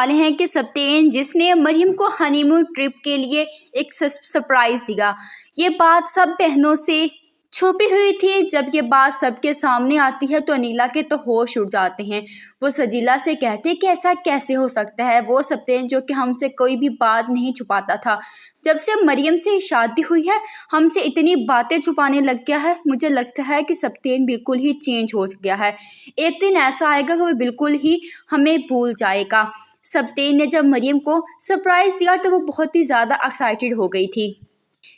वाले हैं कि सब्तेन जिसने मरियम को हनीमून ट्रिप के लिए एक सरप्राइज़ दिया। ये बात सब बहनों से छुपी हुई थी। जब ये बात सबके सामने आती है तो अनीला के तो होश उड़ जाते हैं। वो सजीला से कहते हैं कि ऐसा कैसे हो सकता है। वो सब्तेन जो कि हमसे कोई भी बात नहीं छुपाता था, जब से मरियम से शादी हुई है हमसे इतनी बातें छुपाने लग गया है। मुझे लगता है कि सब्तेन बिल्कुल ही चेंज हो गया है। एक दिन ऐसा आएगा कि वो बिल्कुल ही हमें भूल जाएगा। सब्तेन ने जब मरियम को सरप्राइज़ दिया तो वो बहुत ही ज़्यादा एक्साइटेड हो गई थी।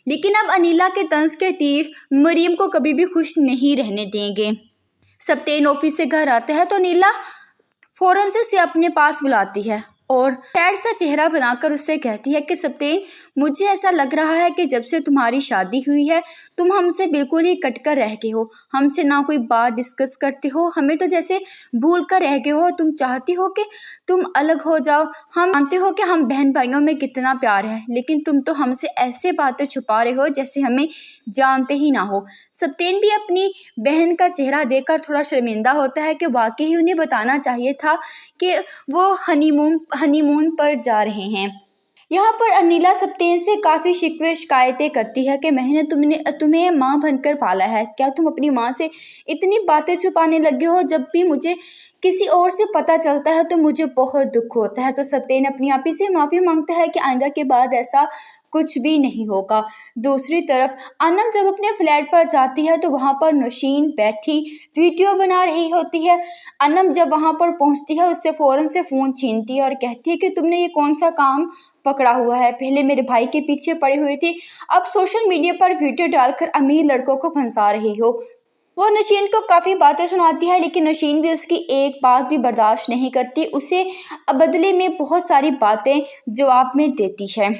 लेकिन अब अनीला के तंज के तीर मरियम को कभी भी खुश नहीं रहने देंगे। सब्तेन ऑफिस से घर आता है तो अनीला फ़ौरन से उसे अपने पास बुलाती है और सैड सा चेहरा बनाकर उससे कहती है कि सब्तेन, मुझे ऐसा लग रहा है कि जब से तुम्हारी शादी हुई है तुम हमसे बिल्कुल ही कट कर रह गए हो। हमसे ना कोई बात डिस्कस करते हो, हमें तो जैसे भूल कर रह गए हो। तुम चाहती हो कि तुम अलग हो जाओ। हम मानते हो कि हम बहन भाइयों में कितना प्यार है, लेकिन तुम तो हमसे ऐसे बातें छुपा रहे हो जैसे हमें जानते ही ना हो। सब्तेन भी अपनी बहन का चेहरा देखकर थोड़ा शर्मिंदा होता है कि वाकई ही उन्हें बताना चाहिए था कि वो हनीमून पर जा रहे हैं। यहाँ पर अनीला सब्तेन से काफ़ी शिकवे शिकायतें करती है कि मैंने तुम्हें माँ बनकर पाला है, क्या तुम अपनी माँ से इतनी बातें छुपाने लगे हो। जब भी मुझे किसी और से पता चलता है तो मुझे बहुत दुख होता है। तो सब्तेन अपनी आप ही से माफ़ी मांगता है कि आइंदा के बाद ऐसा कुछ भी नहीं होगा। दूसरी तरफ अनम जब अपने फ्लैट पर जाती है तो वहाँ पर नौशीन बैठी वीडियो बना रही होती है। अनम जब वहाँ पर पहुँचती है उससे फ़ौरन से फ़ोन छीनती है और कहती है कि तुमने ये कौन सा काम पकड़ा हुआ है। पहले मेरे भाई के पीछे पड़ी हुई थी, अब सोशल मीडिया पर वीडियो डालकर अमीर लड़कों को फंसा रही हो। वो नौशीन को काफ़ी बातें सुनाती है, लेकिन नौशीन भी उसकी एक बात भी बर्दाश्त नहीं करती। उसे बदले में बहुत सारी बातें जवाब में देती है।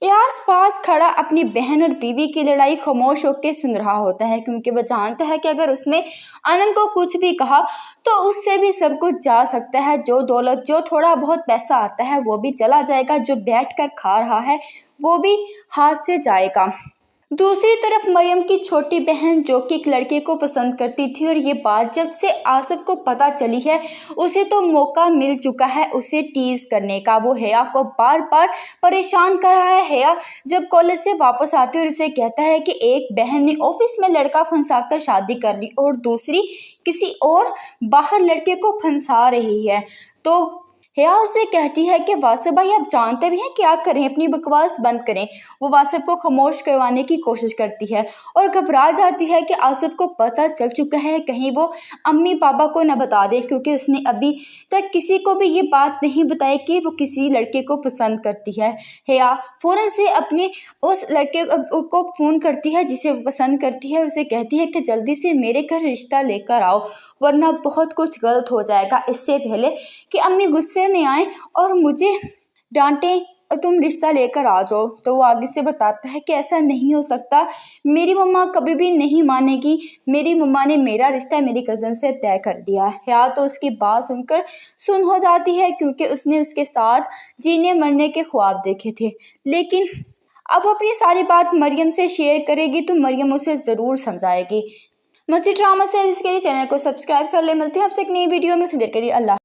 आस पास खड़ा अपनी बहन और बीवी की लड़ाई खामोश होकर सुन रहा होता है, क्योंकि वह जानता है कि अगर उसने अनम को कुछ भी कहा तो उससे भी सब कुछ जा सकता है। जो दौलत, जो थोड़ा बहुत पैसा आता है वो भी चला जाएगा, जो बैठ कर खा रहा है वो भी हाथ से जाएगा। दूसरी तरफ मरियम की छोटी बहन जो कि एक लड़के को पसंद करती थी, और ये बात जब से आसिफ को पता चली है उसे तो मौका मिल चुका है उसे टीज करने का। वो हिया को बार बार परेशान कर रहा है। हिया जब कॉलेज से वापस आती है और उसे कहता है कि एक बहन ने ऑफिस में लड़का फंसाकर शादी कर ली और दूसरी किसी और बाहर लड़के को फंसा रही है, तो हिया उसे कहती है कि वासिफ भाई आप जानते भी हैं क्या करें, अपनी बकवास बंद करें। वो वासिफ को खामोश करवाने की कोशिश करती है और घबरा जाती है कि आसिफ को पता चल चुका है, कहीं वो अम्मी पापा को न बता दे, क्योंकि उसने अभी तक किसी को भी ये बात नहीं बताई कि वो किसी लड़के को पसंद करती है। हिया फ़ौरन से अपने उस लड़के को फ़ोन करती है जिसे वो पसंद करती है और उसे कहती है कि जल्दी से मेरे घर रिश्ता लेकर आओ, वरना बहुत कुछ गलत हो जाएगा। इससे पहले कि अम्मी गुस्से में आए और मुझे डांटें और तुम रिश्ता लेकर आ जाओ। तो वो आगे से बताता है कि ऐसा नहीं हो सकता, मेरी मम्मा कभी भी नहीं मानेगी, मेरी मम्मा ने मेरा रिश्ता मेरी कज़न से तय कर दिया है। या तो उसकी बात सुनकर सुन हो जाती है, क्योंकि उसने उसके साथ जीने मरने के ख्वाब देखे थे। लेकिन अब अपनी सारी बात मरियम से शेयर करेगी तो मरियम उसे ज़रूर समझाएगी। मज़ीद ड्रामा से इसके लिए चैनल को सब्सक्राइब कर ले। मिलते हैं आपसे एक नई वीडियो में, थोड़ी देर के लिए। अल्लाह।